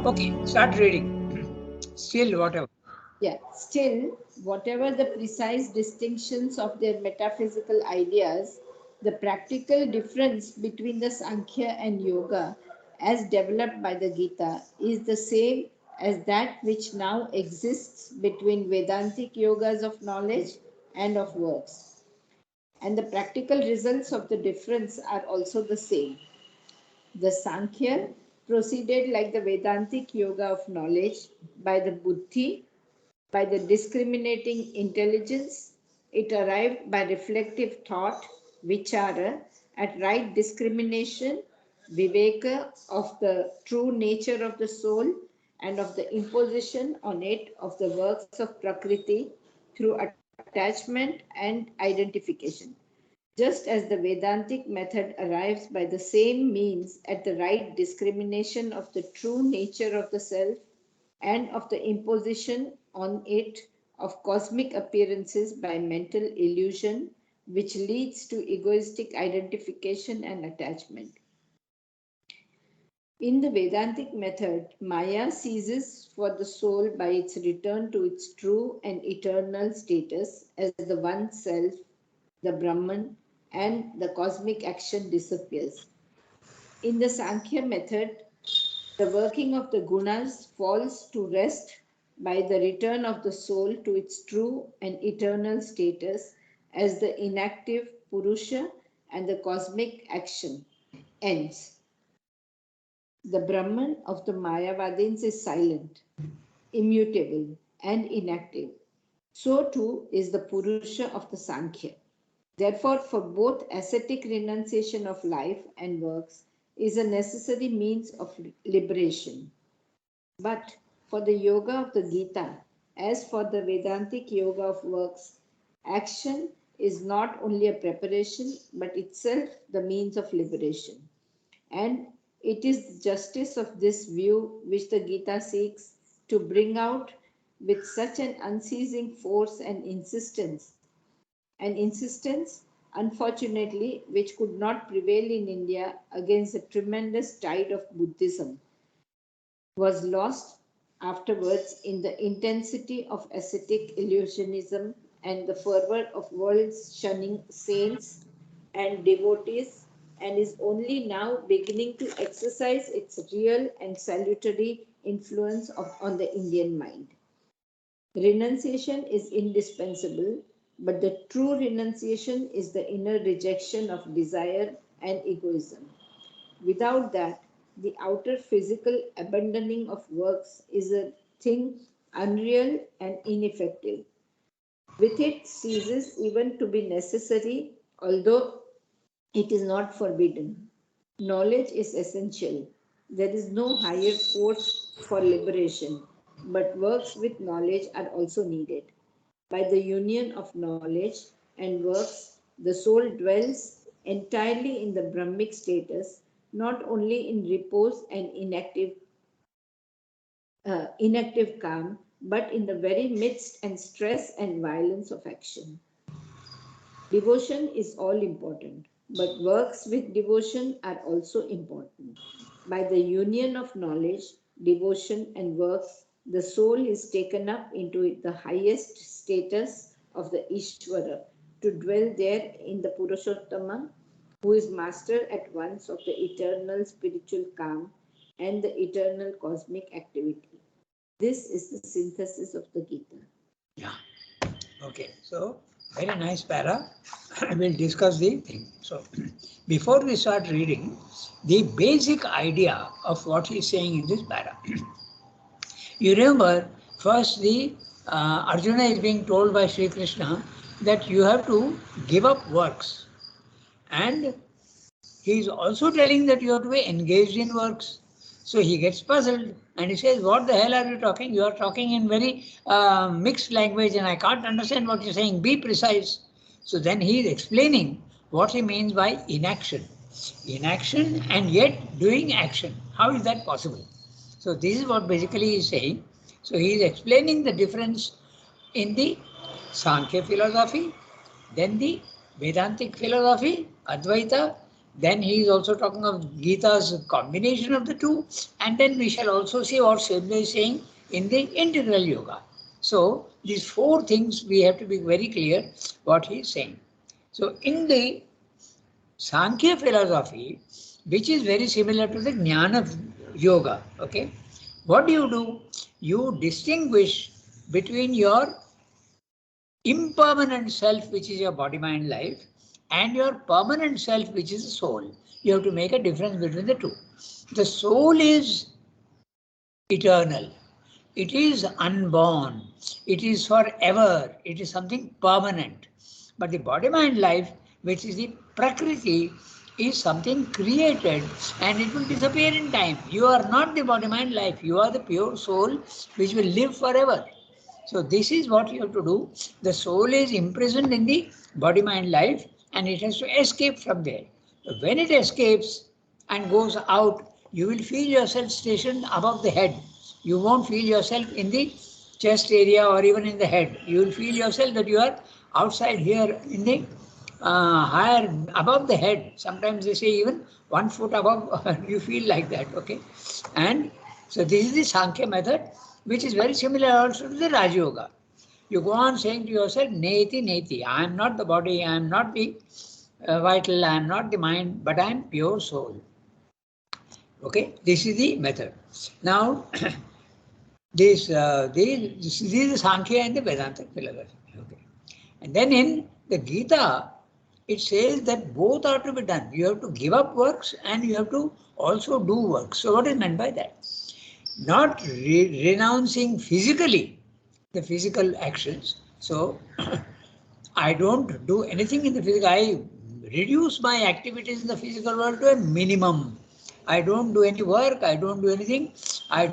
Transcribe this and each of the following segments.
Okay, start reading. Still, whatever. Yeah, still, whatever the precise distinctions of their metaphysical ideas, the practical difference between the Sankhya and Yoga, as developed by the Gita, is the same as that which now exists between Vedantic yogas of knowledge and of works. And the practical results of the difference are also the same. The Sankhya proceeded like the Vedantic yoga of knowledge by the buddhi, by the discriminating intelligence. It arrived by reflective thought, vichara, at right discrimination, viveka, of the true nature of the soul and of the imposition on it of the works of Prakriti through attachment and identification. Just as the Vedantic method arrives by the same means at the right discrimination of the true nature of the self and of the imposition on it of cosmic appearances by mental illusion, which leads to egoistic identification and attachment. In the Vedantic method, Maya ceases for the soul by its return to its true and eternal status as the one self, the Brahman, and the cosmic action disappears. In the Sankhya method, the working of the gunas falls to rest by the return of the soul to its true and eternal status as the inactive Purusha, and the cosmic action ends. The Brahman of the Mayavadins is silent, immutable, and inactive. So too is the Purusha of the Sankhya. Therefore, for both ascetic renunciation of life and works is a necessary means of liberation. But for the yoga of the Gita, as for the Vedantic yoga of works, action is not only a preparation but itself the means of liberation. And it is the justice of this view which the Gita seeks to bring out with such an unceasing force and insistence, unfortunately, which could not prevail in India against the tremendous tide of Buddhism, was lost afterwards in the intensity of ascetic illusionism and the fervor of world shunning saints and devotees, and is only now beginning to exercise its real and salutary influence on the Indian mind. Renunciation is indispensable, but the true renunciation is the inner rejection of desire and egoism. Without that, the outer physical abandoning of works is a thing unreal and ineffective. With it ceases even to be necessary, although it is not forbidden. Knowledge is essential. There is no higher force for liberation, but works with knowledge are also needed. By the union of knowledge and works, the soul dwells entirely in the Brahmic status, not only in repose and inactive calm, but in the very midst and stress and violence of action. Devotion is all important, but works with devotion are also important. By the union of knowledge, devotion, and works, the soul is taken up into the highest status of the Ishvara to dwell there in the Purushottama, who is master at once of the eternal spiritual calm and the eternal cosmic activity. This is the synthesis of the Gita. Yeah. Okay. So, very nice para. I will discuss the thing. So, before we start reading, the basic idea of what he is saying in this para. You remember, first the Arjuna is being told by Sri Krishna that you have to give up works. And he is also telling that you have to be engaged in works. So he gets puzzled and he says, what the hell are you talking? You are talking in very mixed language and I can't understand what you're saying. Be precise. So then he is explaining what he means by inaction. Inaction and yet doing action. How is that possible? So this is what basically he is saying. So he is explaining the difference in the Sankhya philosophy, then the Vedantic philosophy, Advaita, Then he is also talking of Gita's combination of the two. And then we shall also see what Srila is saying in the integral yoga. So these four things we have to be very clear what he is saying. So in the Sankhya philosophy, which is very similar to the Jnana yoga, okay, what do? You distinguish between your impermanent self, which is your body, mind, life, and your permanent self, which is the soul. You have to make a difference between the two. The soul is eternal. It is unborn. It is forever. It is something permanent. But the body, mind, life, which is the Prakriti, is something created and it will disappear in time. You are not the body, mind, life. You are the pure soul which will live forever. So this is what you have to do. The soul is imprisoned in the body, mind, life, and it has to escape from there. When it escapes and goes out, you will feel yourself stationed above the head. You won't feel yourself in the chest area or even in the head. You will feel yourself that you are outside here in the higher above the head. Sometimes they say even 1 foot above, you feel like that, okay? And so this is the Sankhya method, which is very similar also to the Raj Yoga. You go on saying to yourself, Neti, Neti, I am not the body, I am not the vital, I am not the mind, but I am pure soul. Okay, this is the method. Now, this is the Sankhya and the Vedanta philosophy. Okay. And then in the Gita, it says that both are to be done. You have to give up works and you have to also do works. So what is meant by that? Not renouncing physically the physical actions. So I don't do anything in the physical. I reduce my activities in the physical world to a minimum. I don't do any work. I don't do anything. I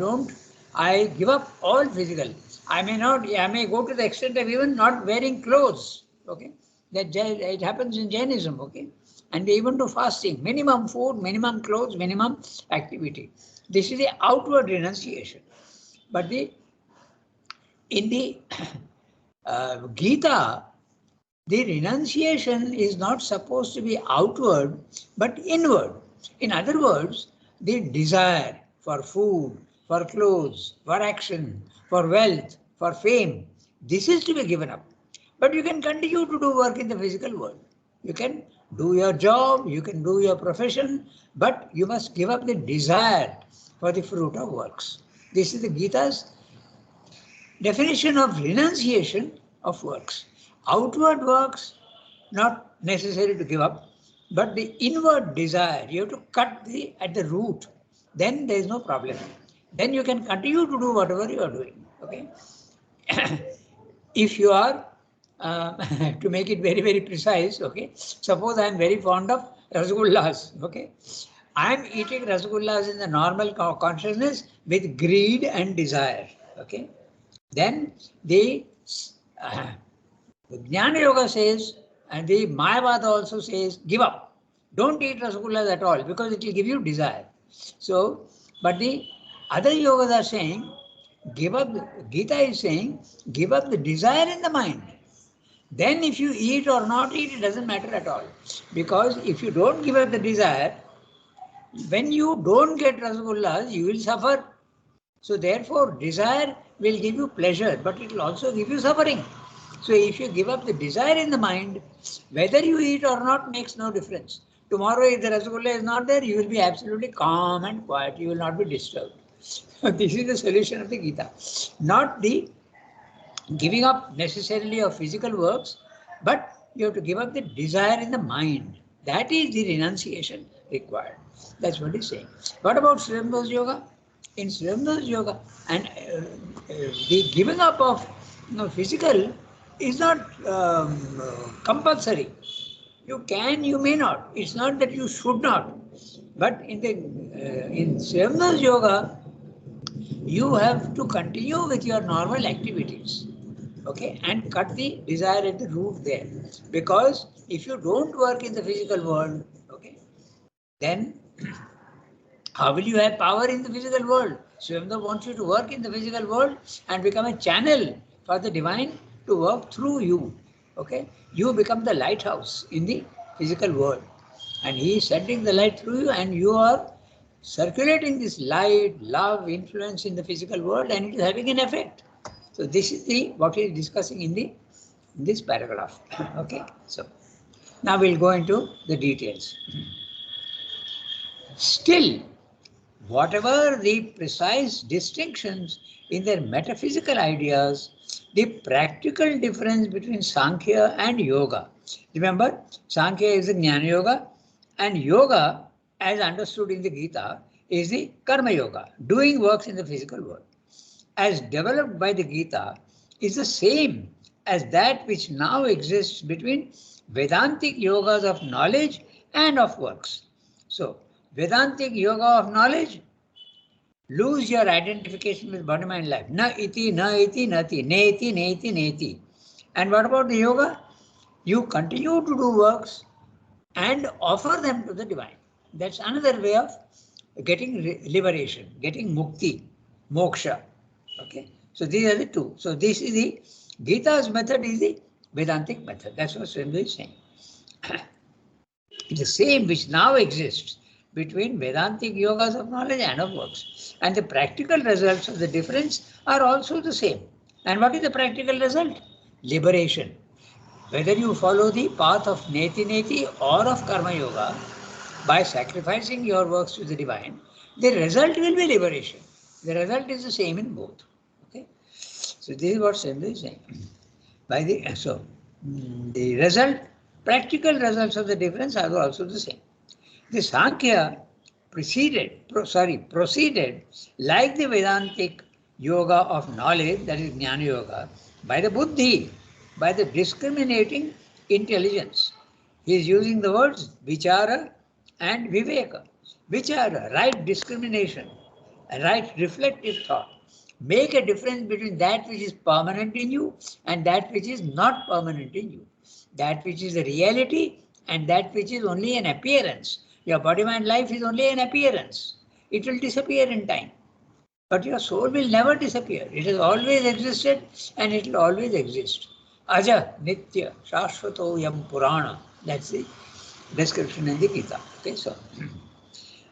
give up all physical. I may go to the extent of even not wearing clothes. Okay. It happens in Jainism. Okay. And they even do fasting. Minimum food, minimum clothes, minimum activity. This is the outward renunciation. But in the Gita, the renunciation is not supposed to be outward, but inward. In other words, the desire for food, for clothes, for action, for wealth, for fame, this is to be given up. But you can continue to do work in the physical world. You can do your job, you can do your profession, but you must give up the desire for the fruit of works. This is the Gita's definition of renunciation of works. Outward works, not necessary to give up, but the inward desire, you have to cut at the root. Then there is no problem. Then you can continue to do whatever you are doing. Okay. If you are, to make it very, very precise, okay, suppose I am very fond of rasgullas, okay. I am eating rasgullas in the normal consciousness with greed and desire, okay. Then the Jnana Yoga says, and the Mayavada also says, give up. Don't eat rasgullas at all because it will give you desire. So, but the other yogas are saying, give up, Gita is saying, give up the desire in the mind. Then if you eat or not eat, it doesn't matter at all. Because if you don't give up the desire, when you don't get rasgullas, you will suffer. So therefore, desire will give you pleasure, but it will also give you suffering. So if you give up the desire in the mind, whether you eat or not makes no difference. Tomorrow, if the rasgulla is not there, you will be absolutely calm and quiet. You will not be disturbed. So this is the solution of the Gita. Not the giving up necessarily of physical works, but you have to give up the desire in the mind. That is the renunciation required. That's what he's saying. What about Srimada's yoga? In Srimada's yoga, and the giving up of physical is not compulsory. You can, you may not. It's not that you should not. But in Srimada's yoga, you have to continue with your normal activities, okay, and cut the desire at the root there. Because if you don't work in the physical world, okay, then how will you have power in the physical world? Swamdar wants you to work in the physical world and become a channel for the divine to work through you. Okay, you become the lighthouse in the physical world. And he is sending the light through you, and you are circulating this light, love, influence in the physical world, and it is having an effect. So this is the what he is discussing in this paragraph. Okay. So now we'll go into the details. Still, whatever the precise distinctions in their metaphysical ideas, the practical difference between Sankhya and Yoga. Remember, Sankhya is the Jnana Yoga, and Yoga, as understood in the Gita, is the Karma Yoga, doing works in the physical world. As developed by the Gita, is the same as that which now exists between Vedantic yogas of knowledge and of works. So, Vedantic yoga of knowledge, lose your identification with body, mind, life. Na iti, nati, neti, neti, neti. And what about the yoga? You continue to do works and offer them to the divine. That's another way of getting liberation, getting mukti, moksha. Okay. So these are the two. So this is the Gita's method is the Vedantic method. That's what Swami is saying. The same which now exists between Vedantic yogas of knowledge and of works. And the practical results of the difference are also the same. And what is the practical result? Liberation. Whether you follow the path of Neti Neti or of Karma Yoga, by sacrificing your works to the divine, the result will be liberation. The result is the same in both. Okay? So this is what Swami is saying. The result, practical results of the difference are also the same. The Sankhya proceeded like the Vedantic yoga of knowledge, that is Jnana Yoga, by the buddhi, by the discriminating intelligence. He is using the words vichara and viveka. Vichara, right discrimination, right reflective thought. Make a difference between that which is permanent in you and that which is not permanent in you. That which is a reality and that which is only an appearance. Your body, mind, life is only an appearance. It will disappear in time. But your soul will never disappear. It has always existed and it will always exist. Aja, Nitya, Shashvato Yam Purana. That's the description in the Gita. Okay, so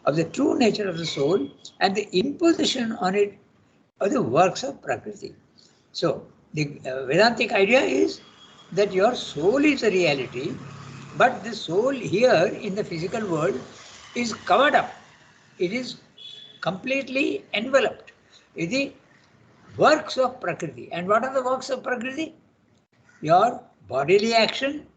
of the true nature of the soul and the imposition on it of the works of Prakriti. So the Vedantic idea is that your soul is a reality, but the soul here in the physical world is covered up. It is completely enveloped in the works of Prakriti. And what are the works of Prakriti? Your bodily action,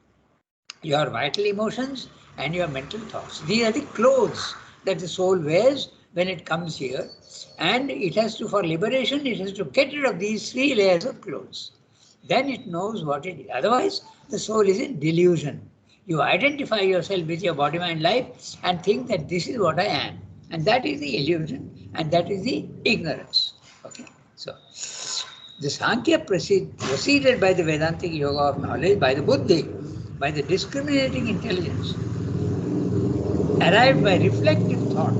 your vital emotions, and your mental thoughts. These are the clothes that the soul wears when it comes here. And it has to, for liberation, it has to get rid of these three layers of clothes. Then it knows what it is. Otherwise, the soul is in delusion. You identify yourself with your body, mind, life and think that this is what I am. And that is the illusion and that is the ignorance. Okay. So, the Sankhya proceeded by the Vedantic yoga of knowledge, by the buddhi, by the discriminating intelligence, arrived by reflective thought,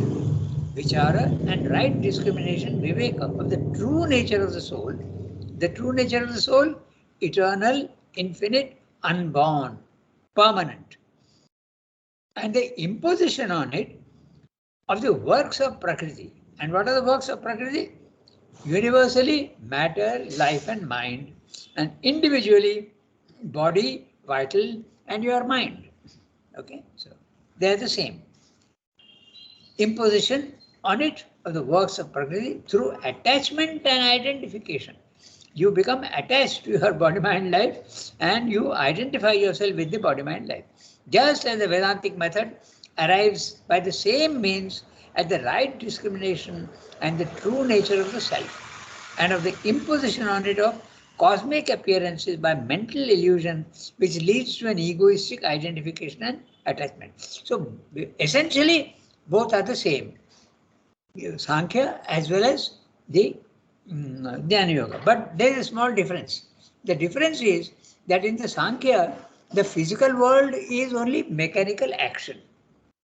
vichara, and right discrimination, viveka, of the true nature of the soul. The true nature of the soul, eternal, infinite, unborn, permanent. And the imposition on it of the works of Prakriti. And what are the works of Prakriti? Universally, matter, life and mind, and individually, body, vital, and your mind. Okay, so they are the same. Imposition on it of the works of Prakriti through attachment and identification. You become attached to your body, mind, life, and you identify yourself with the body, mind, life. Just as the Vedantic method arrives by the same means at the right discrimination and the true nature of the self, and of the imposition on it of cosmic appearances by mental illusion, which leads to an egoistic identification and attachment. So essentially, both are the same, Sankhya as well as the Jnana Yoga. But there is a small difference. The difference is that in the Sankhya, the physical world is only mechanical action.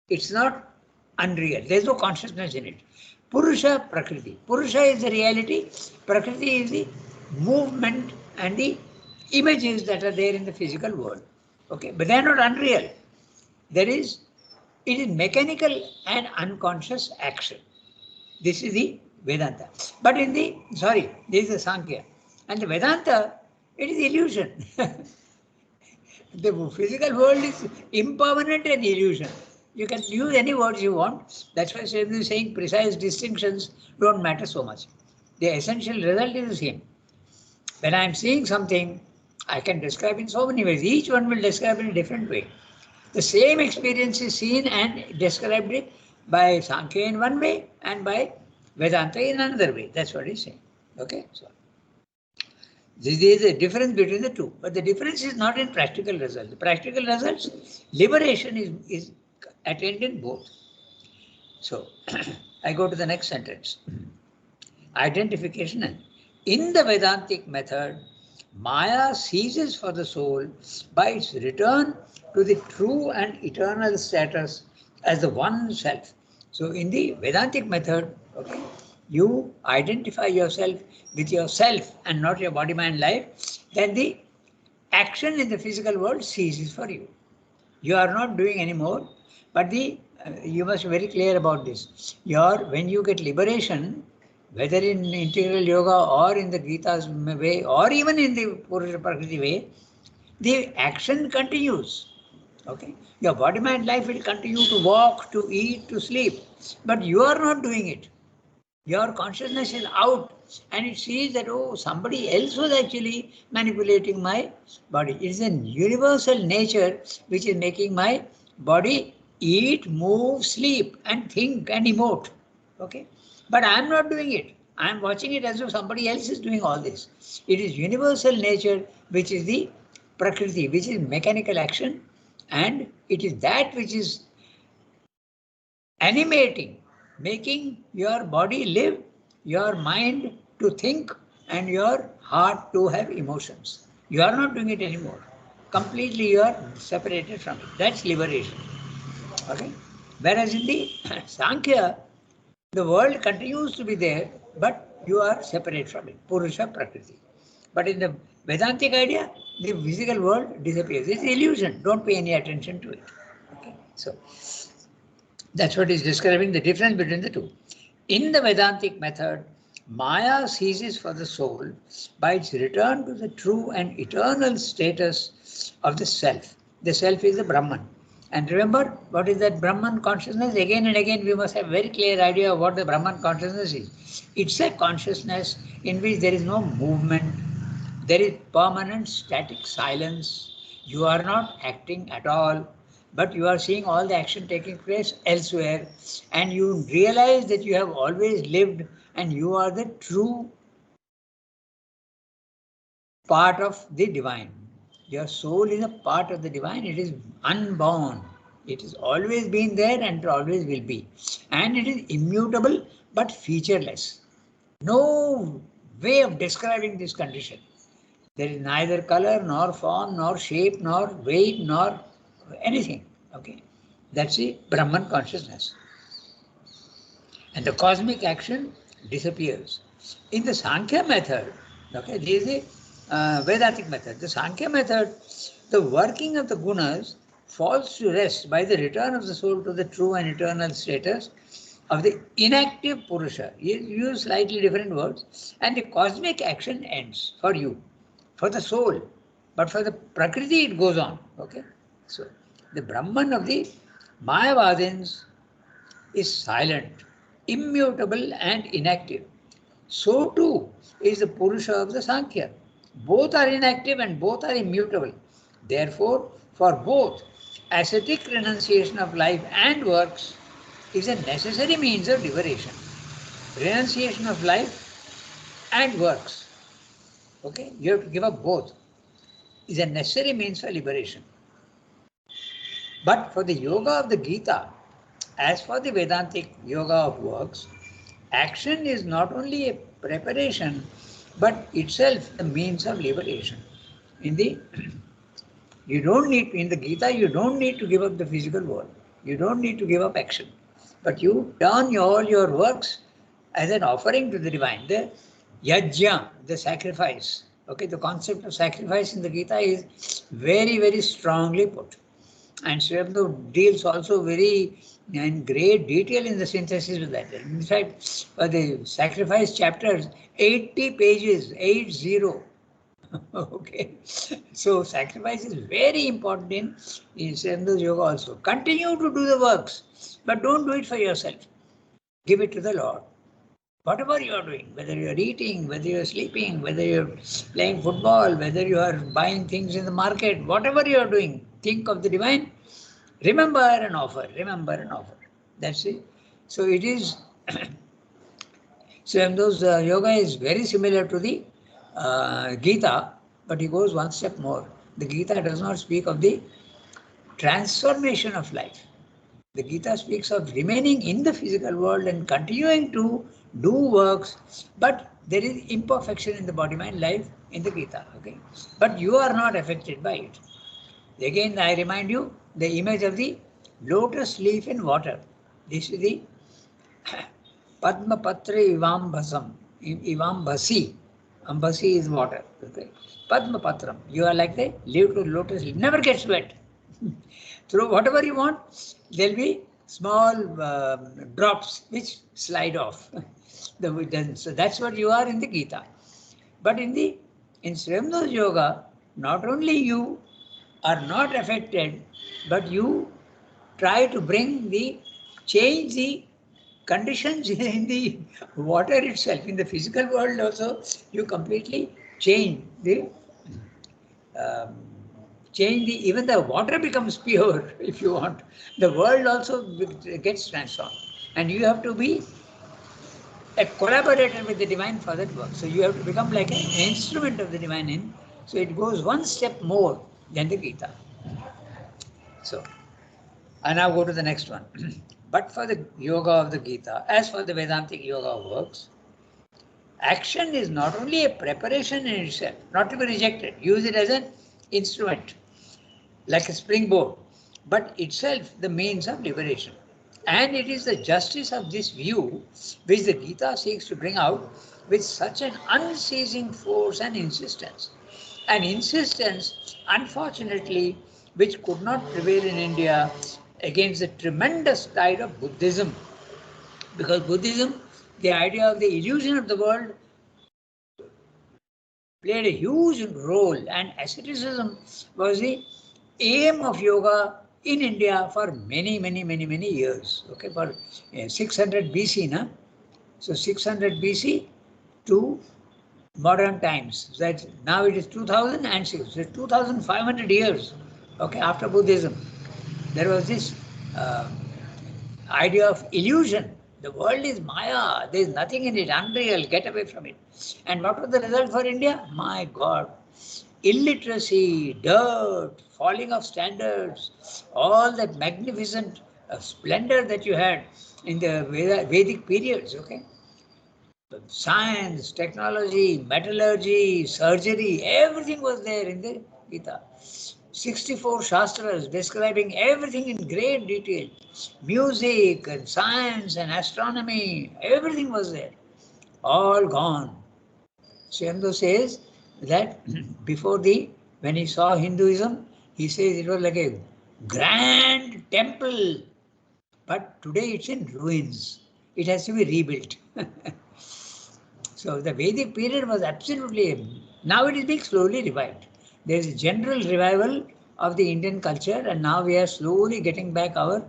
It's not unreal. There's no consciousness in it. Purusha, Prakriti. Purusha is the reality. Prakriti is the movement and the images that are there in the physical world. Okay, but they are not unreal. There is It is mechanical and unconscious action. This is the Vedanta. But in the, sorry, this is the Sankhya. And the Vedanta, it is illusion. The physical world is impermanent and illusion. You can use any words you want. That's why Swami is saying precise distinctions don't matter so much. The essential result is the same. When I am seeing something, I can describe in so many ways. Each one will describe in a different way. The same experience is seen and described it by Sankhya in one way and by Vedanta in another way. That's what he's saying. Okay? So this is a difference between the two. But the difference is not in practical results. The practical results, liberation is attained in both. So I go to the next sentence. Identification. In the Vedantic method, Maya ceases for the soul by its return to the true and eternal status as the one self. So in the Vedantic method, okay, you identify yourself with yourself and not your body, mind, life, then the action in the physical world ceases for you. You are not doing anymore, but you must be very clear about this. When you get liberation, whether in integral yoga or in the Gita's way or even in the Purusha Prakriti way, the action continues. Okay, your body, mind, life will continue to walk, to eat, to sleep, but you are not doing it. Your consciousness is out and it sees that, oh, somebody else was actually manipulating my body. It is a universal nature which is making my body eat, move, sleep, and think and emote. Okay, but I am not doing it. I am watching it as if somebody else is doing all this. It is universal nature which is the Prakriti, which is mechanical action, and it is that which is animating, making your body live, your mind to think, and your heart to have emotions. You are not doing it anymore. Completely you are separated from it. That's liberation. Okay? Whereas in the Sankhya, the world continues to be there, but you are separate from it. Purusha Prakriti. But in the Vedantic idea, the physical world disappears. It's illusion. Don't pay any attention to it. Okay? So that's what is describing the difference between the two. In the Vedantic method, Maya ceases for the soul by its return to the true and eternal status of the self. The self is the Brahman. And remember, what is that Brahman consciousness? Again and again, we must have a very clear idea of what the Brahman consciousness is. It's a consciousness in which there is no movement, there is permanent static silence. You are not acting at all, but you are seeing all the action taking place elsewhere, and you realize that you have always lived and you are the true part of the divine. Your soul is a part of the divine. It is unborn. It has always been there and it always will be. And it is immutable but featureless. No way of describing this condition. There is neither color, nor form, nor shape, nor weight, nor anything. Okay, that's the Brahman consciousness. And the cosmic action disappears. In the Sankhya method, okay, this is the Vedantic method. The Sankhya method, the working of the gunas falls to rest by the return of the soul to the true and eternal status of the inactive Purusha. You use slightly different words, and the cosmic action ends for you, for the soul, but for the Prakriti it goes on. Okay, so the Brahman of the Mayavadins is silent, immutable, and inactive. So too is the Purusha of the Sankhya. Both are inactive and both are immutable. Therefore, for both, ascetic renunciation of life and works is a necessary means of liberation. Renunciation of life and works. Okay, you have to give up both. Is a necessary means for liberation. But for the yoga of the Gita, as for the Vedantic yoga of works, action is not only a preparation, but itself the means of liberation. In the in the Gita, you don't need to give up the physical world. You don't need to give up action. But you turn all your works as an offering to the divine. The yajna, the sacrifice. Okay, the concept of sacrifice in the Gita is very, very strongly put. And Sri Aurobindo deals also very in great detail in the synthesis of that. In fact, for the sacrifice chapters, 80 pages, 80. Okay. So sacrifice is very important in Sri Aurobindo's yoga also. Continue to do the works, but don't do it for yourself. Give it to the Lord. Whatever you are doing, whether you are eating, whether you are sleeping, whether you are playing football, whether you are buying things in the market, whatever you are doing, think of the divine. Remember and offer, remember and offer. That's it. So it is, so those yoga is very similar to the Gita, but he goes one step more. The Gita does not speak of the transformation of life. The Gita speaks of remaining in the physical world and continuing to do works, but there is imperfection in the body mind life in the Gita. Okay, but you are not affected by it. Again, I remind you the image of the lotus leaf in water. This is the Padma Patra Ivambhasam. Ivambhasi. Ambasi is water. Okay. Padma Patram. You are like the leaf to lotus leaf. Never gets wet. Through whatever you want, there'll be small drops which slide off. So that's what you are in the Gita. But in Sri Aurobindo yoga, not only you are not affected, but you try to change the conditions in the water itself. In the physical world also, you completely um, even the water becomes pure if you want. The world also gets transformed. And you have to be a collaborator with the divine for that work. So you have to become like an instrument of the divine in. So it goes one step more than the Gita. So I now go to the next one. But for the yoga of the Gita, as for the Vedantic yoga works, action is not only a preparation in itself, not to be rejected. Use it as an instrument, like a springboard, but itself the means of liberation. And it is the justice of this view which the Gita seeks to bring out with such an unceasing force and insistence. An insistence, unfortunately, which could not prevail in India against the tremendous tide of Buddhism. Because Buddhism, the idea of the illusion of the world, played a huge role, and asceticism was the aim of yoga in India for many years. Okay, for 600 BC, na? So 600 BC to modern times. That now it is 2006, so 2500 years. Okay, after Buddhism, there was this uh, idea of illusion. The world is Maya. There is nothing in it, unreal. Get away from it. And what was the result for India? My God, illiteracy, dirt, falling of standards, all that magnificent splendor that you had in the Vedic periods. Okay, science, technology, metallurgy, surgery, everything was there in the Gita. 64 Shastras describing everything in great detail. Music and science and astronomy, everything was there. All gone. Sri says that when he saw Hinduism, he says it was like a grand temple, but today it's in ruins. It has to be rebuilt. So the Vedic period was absolutely, now it is being slowly revived. There is a general revival of the Indian culture, and now we are slowly getting back our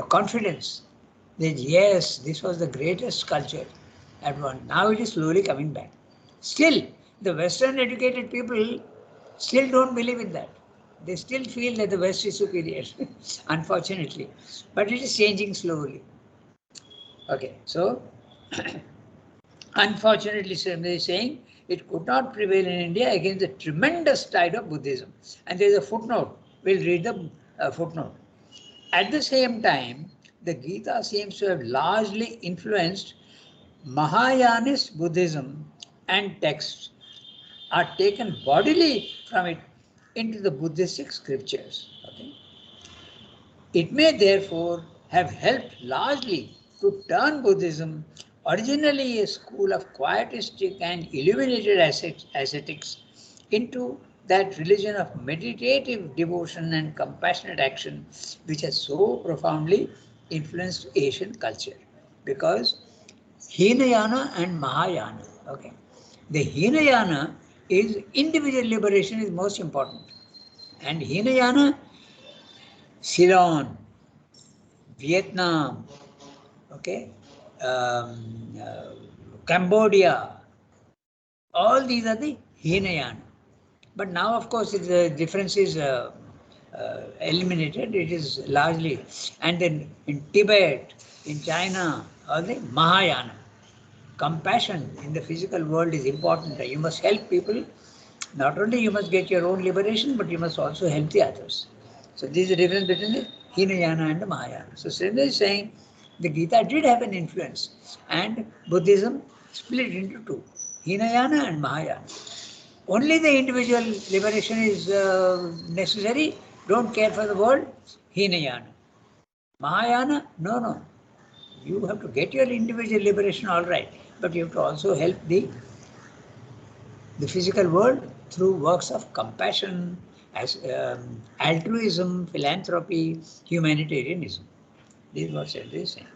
confidence that yes, this was the greatest culture at one. Now it is slowly coming back. Still, the Western educated people still don't believe in that. They still feel that the West is superior, unfortunately. But it is changing slowly. Okay, so unfortunately, somebody is saying it could not prevail in India against the tremendous tide of Buddhism. And there is a footnote. We'll read the footnote. At the same time, the Gita seems to have largely influenced Mahayanist Buddhism, and texts are taken bodily from it into the Buddhistic scriptures. Okay? It may therefore have helped largely to turn Buddhism, originally a school of quietistic and illuminated ascetics, into that religion of meditative devotion and compassionate action, which has so profoundly influenced Asian culture. Because Hinayana and Mahayana, okay, the Hinayana is individual liberation is most important, and Hinayana, Ceylon, Vietnam, okay, Cambodia, all these are the Hinayana. But now, of course, the difference is eliminated. It is largely, and then in Tibet, in China, all the Mahayana. Compassion in the physical world is important. You must help people. Not only you must get your own liberation, but you must also help the others. So this is the difference between the Hinayana and the Mahayana. So Srinath is saying the Gita did have an influence, and Buddhism split into two, Hinayana and Mahayana. Only the individual liberation is necessary. Don't care for the world, Hinayana. Mahayana, no, no. You have to get your individual liberation, all right, but you have to also help the physical world through works of compassion, as altruism, philanthropy, humanitarianism. This is what Sandra is saying.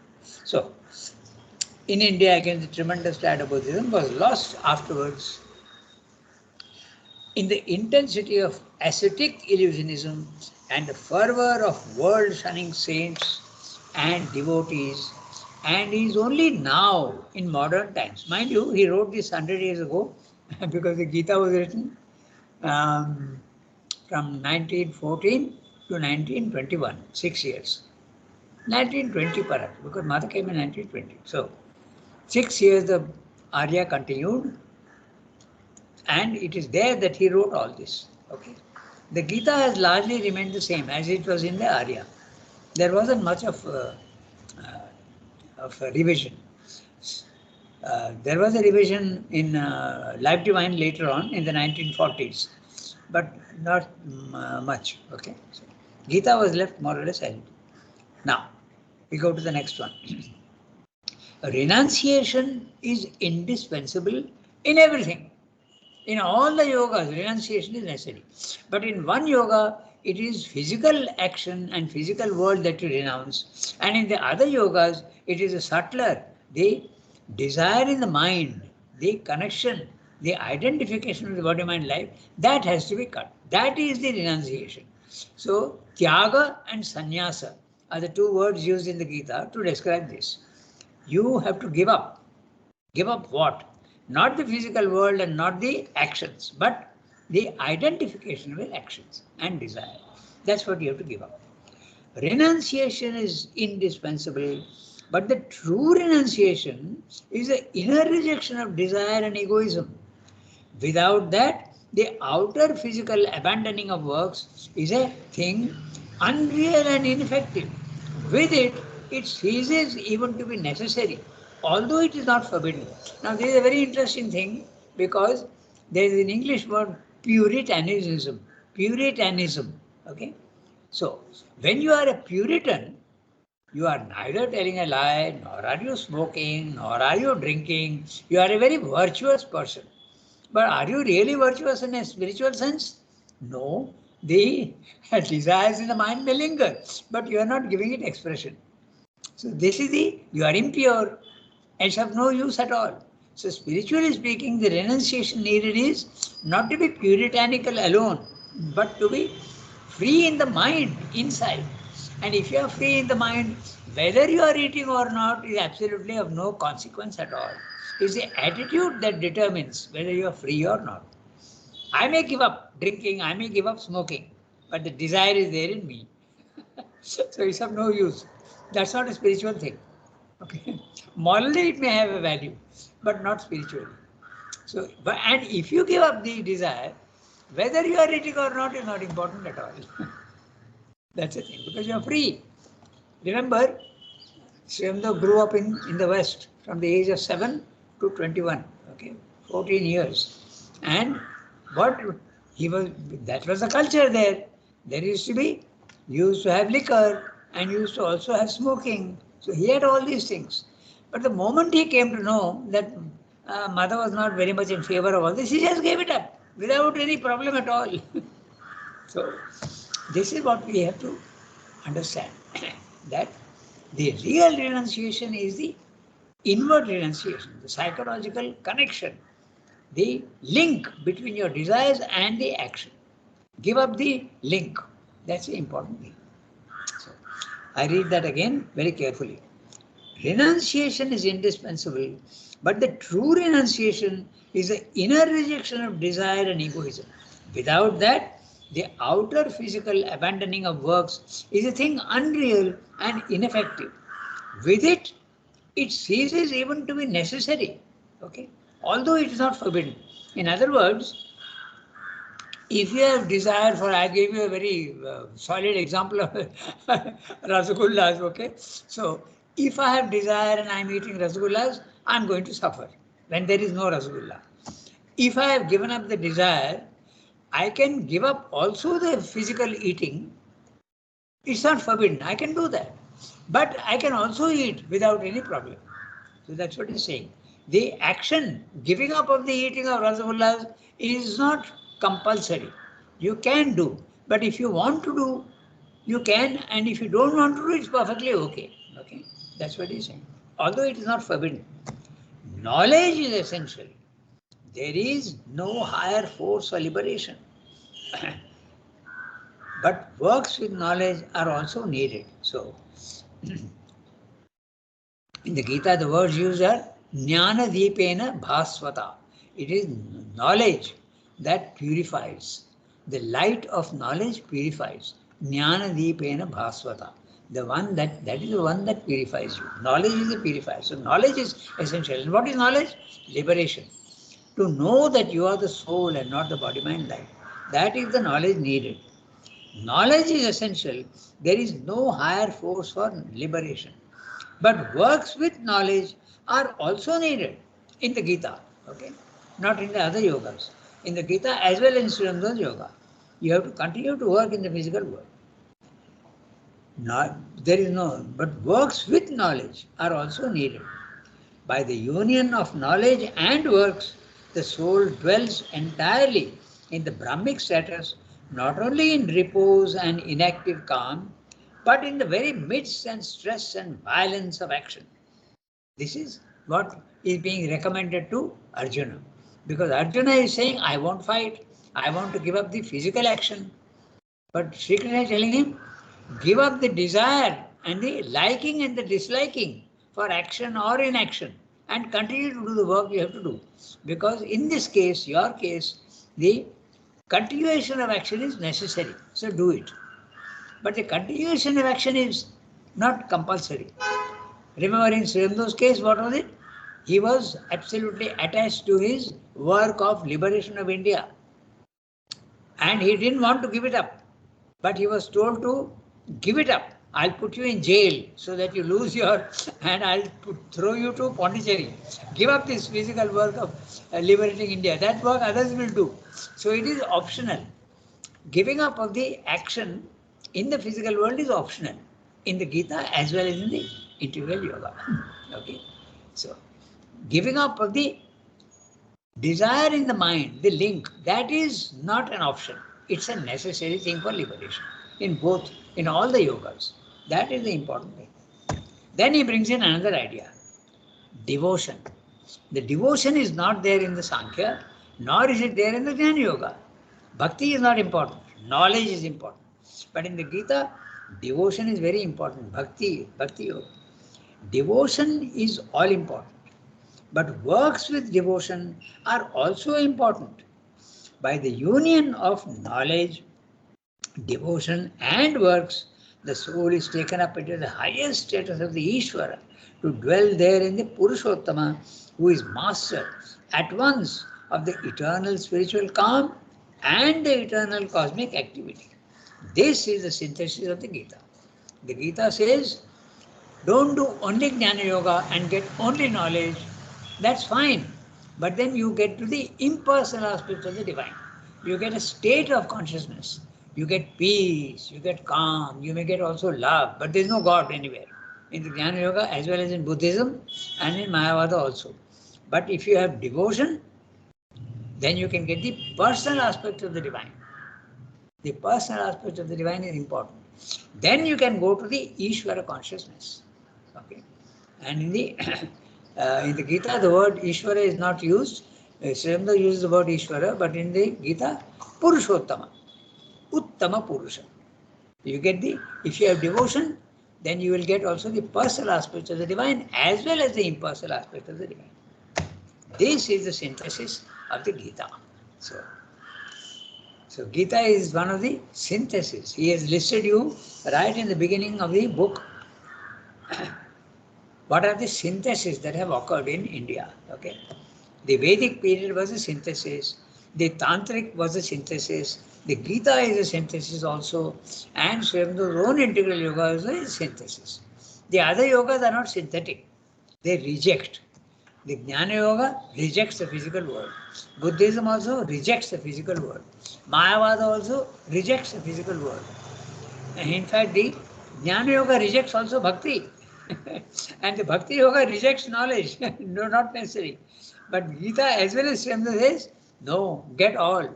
So, in India, again, the tremendous tide of Buddhism was lost afterwards in the intensity of ascetic illusionism and the fervor of world shunning saints and devotees, and is only now in modern times. Mind you, he wrote this 100 years ago because the Gita was written um, from 1914 to 1921, 6 years. 1920 perhaps, because Mother came in 1920. So, 6 years the Arya continued, and it is there that he wrote all this. Okay, the Gita has largely remained the same as it was in the Arya. There wasn't much of a revision. There was a revision in Life Divine later on in the 1940s, but not much. Okay, so Gita was left more or less silent. Now we go to the next one. Renunciation is indispensable in everything. In all the yogas, renunciation is necessary. But in one yoga, it is physical action and physical world that you renounce. And in the other yogas, it is a subtler. The desire in the mind, the connection, the identification with the body mind life, that has to be cut. That is the renunciation. So, Tyaga and Sannyasa are the two words used in the Gita to describe this. You have to give up. Give up what? Not the physical world and not the actions, but the identification with actions and desire. That's what you have to give up. Renunciation is indispensable, but the true renunciation is the inner rejection of desire and egoism. Without that, the outer physical abandoning of works is a thing unreal and ineffective. With it, it ceases even to be necessary, although it is not forbidden. Now, this is a very interesting thing because there is an English word Puritanism. Puritanism. Okay? So, when you are a Puritan, you are neither telling a lie, nor are you smoking, nor are you drinking. You are a very virtuous person. But are you really virtuous in a spiritual sense? No. The desires in the mind may linger, but you are not giving it expression. So this is you are impure. It's of no use at all. So spiritually speaking, the renunciation needed is not to be puritanical alone, but to be free in the mind, inside. And if you are free in the mind, whether you are eating or not is absolutely of no consequence at all. It's the attitude that determines whether you are free or not. I may give up drinking, I may give up smoking, but the desire is there in me. So it's of no use. That's not a spiritual thing. Okay. Morally it may have a value, but not spiritually. So, and if you give up the desire, whether you are eating or not is not important at all. That's the thing, because you are free. Remember, Srimdo grew up in the West from the age of 7 to 21, okay, 14 years. And what he was, that was the culture there. There used to be, used to have liquor and used to also have smoking. So he had all these things. But the moment he came to know that mother was not very much in favor of all this, he just gave it up. without any problem at all. So, this is what we have to understand that the real renunciation is the inward renunciation, the psychological connection, the link between your desires and the action. Give up the link. That's the important thing. So, I read that again very carefully. Renunciation is indispensable, but the true renunciation is the inner rejection of desire and egoism. Without that, the outer physical abandoning of works is a thing unreal and ineffective. With it, it ceases even to be necessary. Okay? Although it is not forbidden. In other words, if you have desire for, I gave you a very solid example of rasagullas, okay? So, if I have desire and I am eating rasagullas, I am going to suffer when there is no rasgulla. If I have given up the desire, I can give up also the physical eating. It's not forbidden, I can do that. But I can also eat without any problem. So that's what he's saying. The action, giving up of the eating of rasagullas is not compulsory. You can do, but if you want to do, you can, and if you don't want to do, it's perfectly okay. Okay, that's what he's saying. Although it is not forbidden, knowledge is essential. There is no higher force or liberation. But works with knowledge are also needed. So, in the Gita, the words used are Jnana Deepena Bhaswata. It is knowledge that purifies. The light of knowledge purifies. Jnana Deepena Bhaswata. That is the one that purifies you. Knowledge is the purifier. So knowledge is essential. And what is knowledge? Liberation. To know that you are the soul and not the body, mind, life. That is the knowledge needed. Knowledge is essential. There is no higher force for liberation. But works with knowledge are also needed in the Gita, okay? Not in the other yogas. In the Gita as well as in Srinivas yoga, you have to continue to work in the physical world. Not, there is no, but works with knowledge are also needed. By the union of knowledge and works, the soul dwells entirely in the Brahmic status, not only in repose and inactive calm, but in the very midst and stress and violence of action. This is what is being recommended to Arjuna. Because Arjuna is saying, I won't fight, I want to give up the physical action. But Sri Krishna is telling him, give up the desire and the liking and the disliking for action or inaction and continue to do the work you have to do. Because in this case, your case, the continuation of action is necessary. So do it. But the continuation of action is not compulsory. Remember in Srinivas's case, what was it? He was absolutely attached to his work of liberation of India. And he didn't want to give it up. But he was told to give it up. I'll put you in jail so that you lose your, and I'll throw you to Pondicherry. Give up this physical work of liberating India. That work others will do. So it is optional. Giving up of the action in the physical world is optional. In the Gita as well as in the integral yoga. Okay. So giving up of the desire in the mind, the link, that is not an option. It's a necessary thing for liberation. In both, in all the yogas. That is the important thing. Then he brings in another idea. Devotion. The devotion is not there in the Sankhya, nor is it there in the Jnana Yoga. Bhakti is not important. Knowledge is important. But in the Gita, devotion is very important. Bhakti Yoga. Devotion is all important. But works with devotion are also important. By the union of knowledge, devotion and works, the soul is taken up into the highest status of the Ishvara to dwell there in the Purushottama, who is master at once of the eternal spiritual calm and the eternal cosmic activity. This is the synthesis of the Gita. The Gita says, don't do only Jnana Yoga and get only knowledge. That's fine. But then you get to the impersonal aspects of the divine. You get a state of consciousness. You get peace, you get calm, you may get also love, but there is no God anywhere. In the Jnana Yoga as well as in Buddhism and in Mayavada also. But if you have devotion, then you can get the personal aspect of the divine. The personal aspect of the divine is important. Then you can go to the Ishvara consciousness. Okay. And in the Gita, the word Ishvara is not used. Srimanda uses the word Ishvara, but in the Gita, Purushottama, Uttama Purusha. You get if you have devotion, then you will get also the personal aspect of the divine as well as the impersonal aspect of the divine. This is the synthesis of the Gita. So Gita is one of the synthesis. He has listed you right in the beginning of the book. What are the syntheses that have occurred in India? Okay, the Vedic period was a synthesis. The Tantric was a synthesis. The Gita is a synthesis also, and Swayan's own integral yoga is a synthesis. The other yogas are not synthetic; they reject. The Jnana Yoga rejects the physical world. Buddhism also rejects the physical world. Mayavada also rejects the physical world. And in fact, the Jnana Yoga rejects also bhakti. And the Bhakti Yoga rejects knowledge. No, not necessary. But Gita as well as Srimad says, no, get all.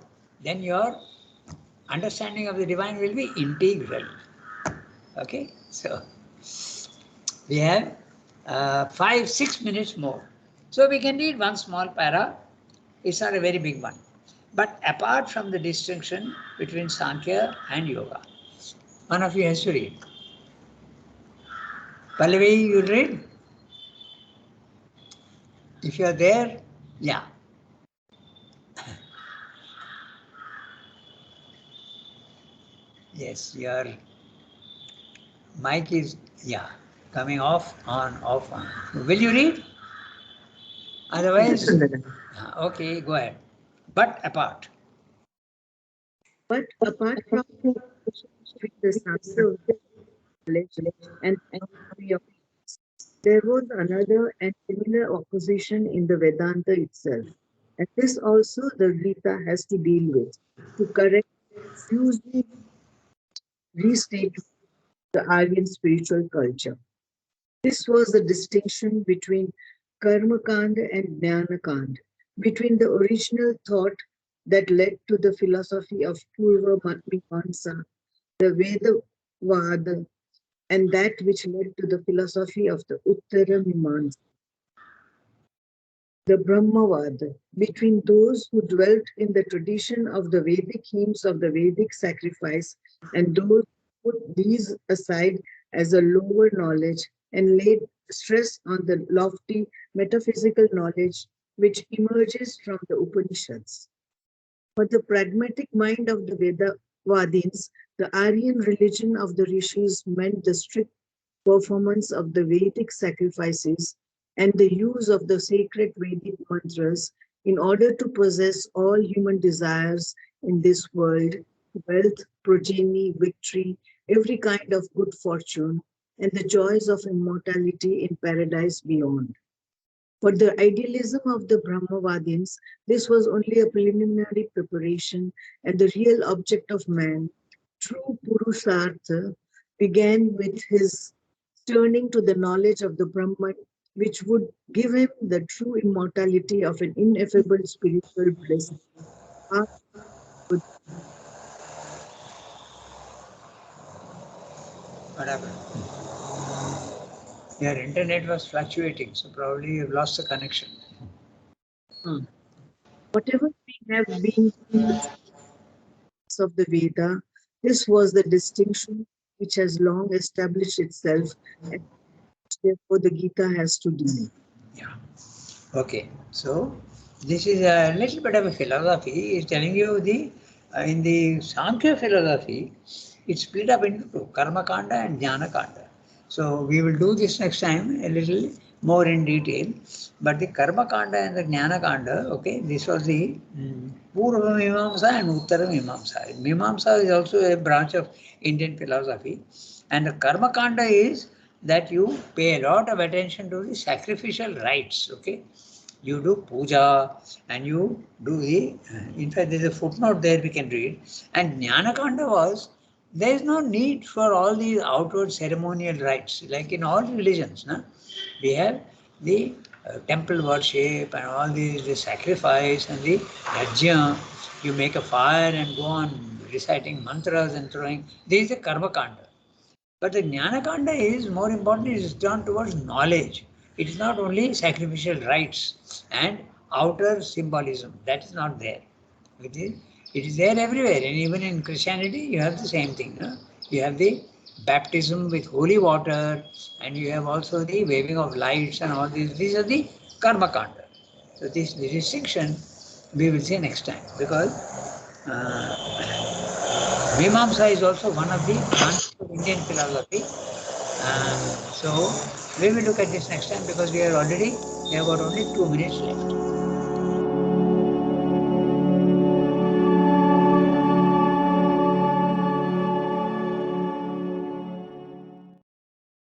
Then your understanding of the divine will be integral. Okay? So, we have 5-6 minutes more. So we can read one small para. It's not a very big one. But apart from the distinction between Sankhya and Yoga, one of you has to read. Pallavi, you read? If you are there, yeah. Yes, your mic is, coming off, on, off, on. Will you read? Otherwise, okay, go ahead. But apart. But apart from between the Sanskrit knowledge and theory of peace, there was another and similar opposition in the Vedanta itself. And this also the Gita has to deal with to correct confusing restate the Aryan spiritual culture. This was the distinction between Karma Kanda and Jnana Kanda, between the original thought that led to the philosophy of Purva Mimamsa, the Veda Vada, and that which led to the philosophy of the Uttara Mimamsa, the Brahmavada, between those who dwelt in the tradition of the Vedic hymns of the Vedic sacrifice and those who put these aside as a lower knowledge and laid stress on the lofty metaphysical knowledge which emerges from the Upanishads. For the pragmatic mind of the Vedavadins, the Aryan religion of the rishis meant the strict performance of the Vedic sacrifices and the use of the sacred Vedic mantras in order to possess all human desires in this world, wealth, progeny, victory, every kind of good fortune, and the joys of immortality in paradise beyond. For the idealism of the Brahmavadins, this was only a preliminary preparation, and the real object of man, true Purushartha, began with his turning to the knowledge of the Brahman, which would give him the true immortality of an ineffable spiritual bliss. What happened? Your internet was fluctuating, so probably you've lost the connection. Whatever may have been of the Veda, this was the distinction which has long established itself, and therefore the Gita has to deal. Yeah. Okay. So this is a little bit of a philosophy. It's telling you in the Sankhya philosophy, it's split up into two, Karma Kanda and Jnana Kanda. So we will do this next time a little more in detail. But the Karma Kanda and the Jnana Kanda, okay, this was the Purva Mimamsa and Uttara Mimamsa. Mimamsa is also a branch of Indian philosophy. And the Karma Kanda is that you pay a lot of attention to the sacrificial rites, okay? You do puja and you do in fact, there's a footnote there we can read. And Jnanakanda was, there is no need for all these outward ceremonial rites. Like in all religions, we have the temple worship and all these, the sacrifice and the yajna. You make a fire and go on reciting mantras and throwing. This is the karma kanda. But the jnana kanda is more important, it is turned towards knowledge. It is not only sacrificial rites and outer symbolism. That is not there. It is, it is there everywhere. And even in Christianity, you have the same thing. No? You have the baptism with holy water, and you have also the waving of lights and all these. These are the karma kanda. So this the distinction we will see next time, because Mimamsa is also one of the branches of Indian philosophy. So we will look at this next time, because we have got only 2 minutes left.